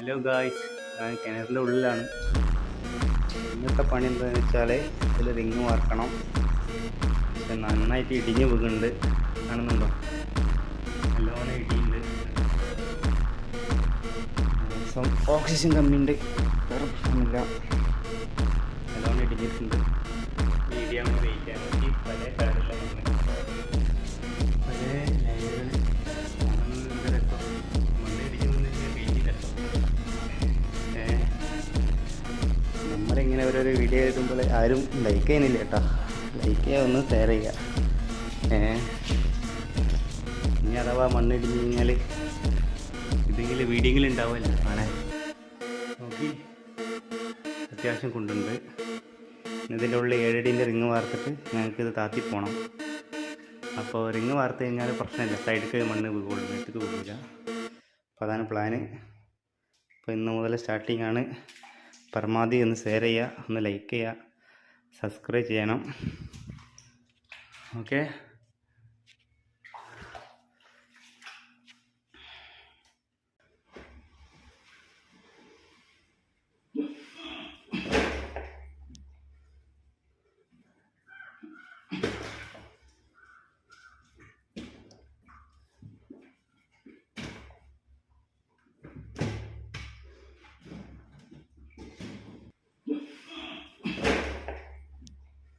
Hello guys, ഞാൻ കിണറിൻ്റെ ഉള്ളിലാണ്. ഇന്നത്തെ പണി എന്താണെന്ന് വെച്ചാൽ ഇതിൽ റിങ് വാർക്കണം. പക്ഷെ നന്നായിട്ട് ഇടിഞ്ഞ് വീകുന്നുണ്ട്, കാണുന്നുണ്ടോ? നല്ലോണം ഇടിയുണ്ട്. ഓക്സിജൻ കമ്മിയുണ്ട്, വേറെ പ്രശ്നമില്ല. നല്ലോണം ഇടിഞ്ഞിട്ടുണ്ട്. ഈ ഇടിയാൻ വെയിറ്റ് ചെയ്യാൻ വേണ്ടി പല കളറിലുള്ള പല ലൈനുകൾ നമ്മളിങ്ങനെ ഓരോരോ വീഡിയോ എഴുതുമ്പോൾ ആരും ലൈക്ക് ചെയ്യുന്നില്ല കേട്ടോ. ലൈക്ക് ചെയ്യാൻ ഒന്ന് ഷെയർ ചെയ്യുക. ഇനി അഥവാ മണ്ണിടിഞ്ഞ് കഴിഞ്ഞാൽ ഇതെങ്കിലും വീഡിയോങ്കിലും ഉണ്ടാവുമല്ലോ കാണാൻ. നോക്കി, അത്യാവശ്യം കൊണ്ടുണ്ട്. ഇതിൻ്റെ ഉള്ളിൽ 7 അടിൻ്റെ റിങ് വാർത്തിട്ട് ഞങ്ങൾക്കിത് താത്തി പോകണം. അപ്പോൾ റിങ് വാർത്ത് കഴിഞ്ഞാൽ പ്രശ്നമില്ല, സൈഡിലേക്ക് മണ്ണ് വീഴുള്ളൂ, നേരത്തേക്ക് വീഴില്ല. അപ്പോൾ അതാണ് പ്ലാന്. അപ്പോൾ ഇന്ന് മുതൽ സ്റ്റാർട്ടിംഗ് ആണ്. പരമാവധി ഒന്ന് ഷെയർ ചെയ്യുക, ഒന്ന് ലൈക്ക് ചെയ്യുക, സബ്സ്ക്രൈബ് ചെയ്യണം. ഓക്കെ.